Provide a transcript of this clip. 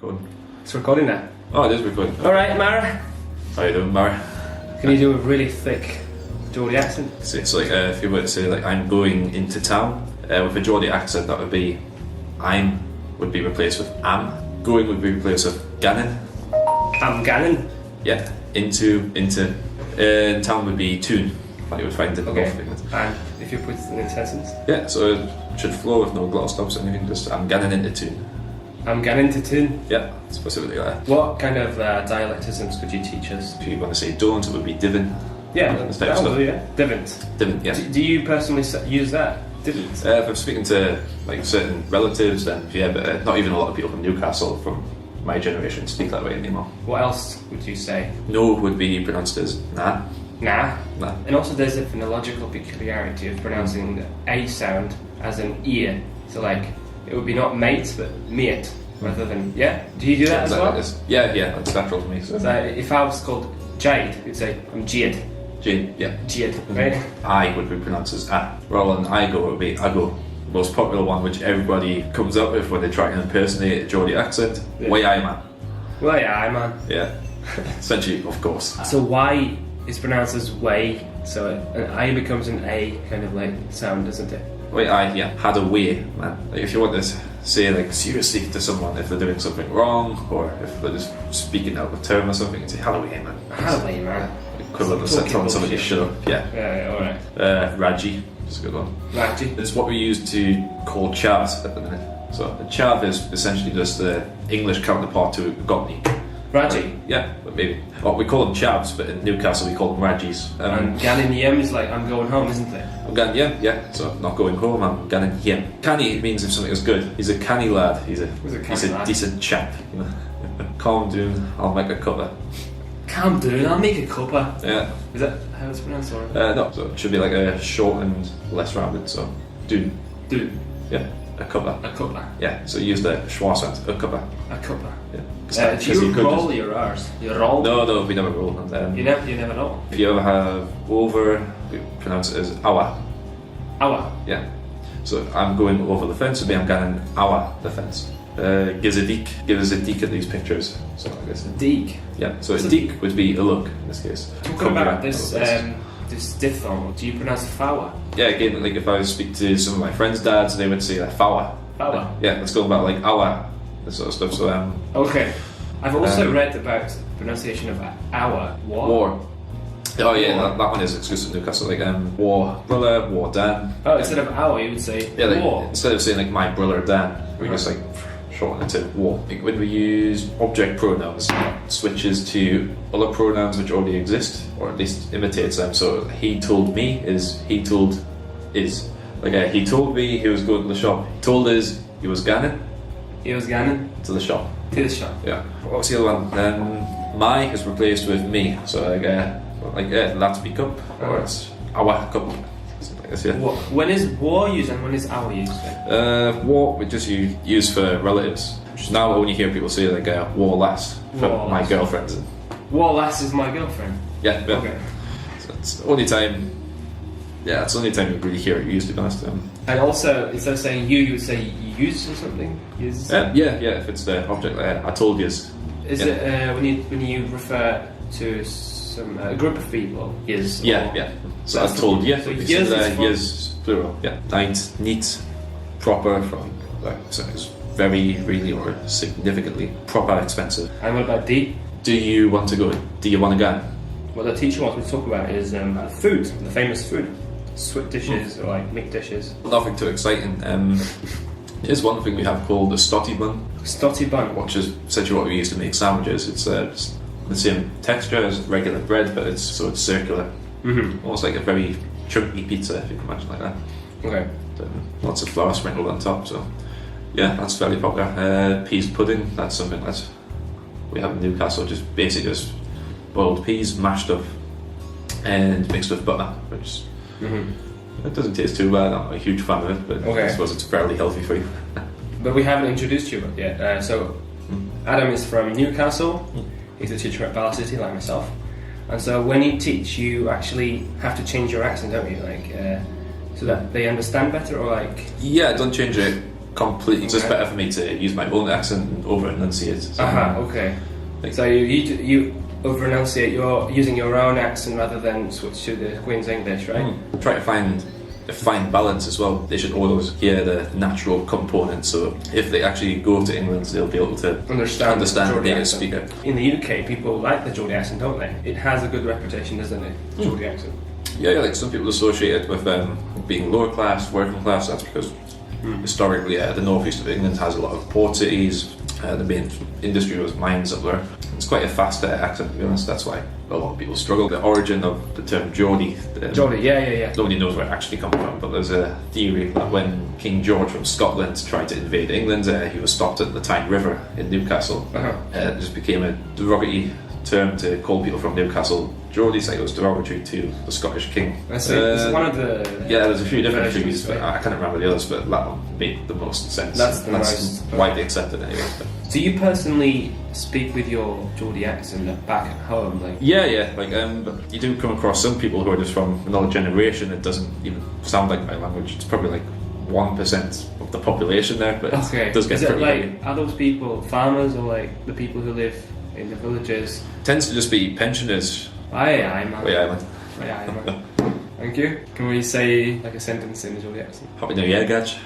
Good. It's recording now. Oh, it is recording. Alright, Mara. How you doing, Mara? Can you do a really thick Geordie accent? So it's like if you were to say like I'm going into town with a Geordie accent, that would be I'm would be replaced with am. Going would be replaced with gannin. I'm gannin. Yeah. Into town would be tune. That you would find in the Okay. North of England. And if you put it in a sentence? Yeah. So it should flow with no glottal stops, and you can just I'm gannin into tune. I'm gannin to tune. Yeah, specifically that. What kind of dialectisms could you teach us? If you want to say don't, it would be divin. Yeah, That that stuff. was, yeah. Divot. Divin, yeah. Do you personally use that? Divot. If I'm speaking to like certain relatives, then yeah, but not even a lot of people from Newcastle from my generation speak that way anymore. What else would you say? No would be pronounced as nah. Nah. Nah. And also there's a phonological peculiarity of pronouncing the A sound as an ear. So like, it would be not mate, but meat, rather than, yeah? Do you do that as well? Yeah, that's natural to me. So. So if I was called Jade, you'd say, I'm Jade. Jane, yeah. Jade, right? I would be pronounced as ah. Rather than I go, it would be I go. The most popular one which everybody comes up with when they try and impersonate a Geordie accent. Yeah. Way I man. Well, yeah, man. Yeah. Essentially, of course. So Y is pronounced as way, so an I becomes an A kind of like sound, doesn't it? Way I, yeah, had a way, man. Like if you want to say like seriously to someone if they're doing something wrong or if they're just speaking out of term or something, you say had a way, man. Had a way, man. Equivalent of telling somebody to shut up. Yeah. Yeah, alright. Raji, just a good one. Raji. It's what we use to call chavs at the minute. So a chav is essentially just the English counterpart to gopni. Raji. Yeah, but maybe. Well, we call them chavs, but in Newcastle we call them rajis. And Ganin Yem is like, I'm going home, isn't it? I'm going yeah. So not going home, I'm going him. Canny means if something is good. He's a canny lad. He's a lad. decent chap. You know. Calm down, I'll make a cuppa. Calm down, I'll make a cuppa. Yeah. Is that how it's pronounced? Or? No, so it should be like a short and less rounded. So doon. Doon. Yeah. A cuppa. A cuppa. Yeah. So use the schwa sound. A cuppa. A cuppa. Yeah. Do you roll your R's? You roll? No, we never roll them. You never roll? If you ever have over, we pronounce it as awa. Awa. Yeah. So I'm going over the fence, I'm going awa the fence. Give us a deek at these pictures. So I guess. Deek? Yeah, so a deek would be a look in this case. Talking about this diphthong, do you pronounce fawa? Yeah, again, like if I speak to some of my friends' dads, they would say like fawa. Fawa? Yeah, let's go about like awa, this sort of stuff. So okay. I've also read about pronunciation of our. War. Oh yeah, that one is exclusive to Newcastle. Like war brother, war Dan. Oh, instead of our, you would say war. Instead of saying like my brother Dan, we just like shorten it to war. Like when we use object pronouns, it switches to other pronouns which already exist, or at least imitates them. So he told me is he told is. Like he told me he was going to the shop. He told us he was ganning. He was ganning to the shop. To the shop. Yeah. What's the other one? My is replaced with me. So let's pick up, or it's our cup. Something like this, yeah. When is war used and when is our used? War we just use for relatives. Now when you hear people say like war lass for my girlfriend. War lass is my girlfriend. Yeah. Okay. So it's the only time. Yeah, it's the only time you really hear it used, to be honest. And also, instead of saying you would say use or something. Use. Yeah. If it's the object, I told you. Is it when you refer to some group of people? Is yeah. So I told you. So yes, plural. Yeah. Neat, proper from so it's very, really, or significantly proper, expensive. And what about D? Do you want to go? Do you want to go? What the teacher wants me to talk about is food, the famous food. Sweet dishes or like meat dishes. Nothing too exciting. Here's one thing we have called a stotty bun. Stotty bun? Which is essentially what we use to make sandwiches. It's the same texture as regular bread, but it's circular. Mm-hmm. Almost like a very chunky pizza, if you can imagine like that. Okay. Lots of flour sprinkled on top, so yeah, that's fairly popular. Peas pudding, that's something that we have in Newcastle, just boiled peas, mashed up and mixed with butter, which it doesn't taste too bad. I'm not a huge fan of it, but I suppose it's fairly healthy for you. But we haven't introduced you yet. Adam is from Newcastle. He's a teacher at Bulat City, like myself. And so when you teach, you actually have to change your accent, don't you? Like so that they understand better, or like. Yeah, don't change it completely. It's just better for me to use my own accent and over enunciate. So, Okay. So you over enunciate, you're using your own accent rather than switch to the Queen's English, right? Try to find a fine balance as well. They should always hear the natural component, so if they actually go to England, they'll be able to understand the native speaker. In the UK, people like the Geordie accent, don't they? It has a good reputation, doesn't it? The Geordie accent. Yeah, like some people associate it with being lower class, working class. That's because historically the northeast of England has a lot of port cities. The main industry was mines up there. It's quite a fast accent, to be honest. That's why a lot of people struggle. The origin of the term Geordie. Geordie, yeah. Nobody knows where it actually comes from, but there's a theory that when King George from Scotland tried to invade England, he was stopped at the Tyne River in Newcastle. It just became a derogatory term to call people from Newcastle Geordie, so it was derogatory to the Scottish king. I see. It's one of the... Yeah, there's a few different theories, but I can't remember the others, but that one made the most sense. That's most widely accepted anyway. Do you personally speak with your Geordie accent back at home? Yeah. But you do come across some people who are just from another generation. It doesn't even sound like my language. It's probably like 1% of the population there, but it does get pretty heavy. Are those people farmers or like the people who live in the villages? Tends to just be pensioners. Aye, man. Aye, man. Thank you. Can we say like a sentence in the Geordie accent? Happy New Year, Gaj.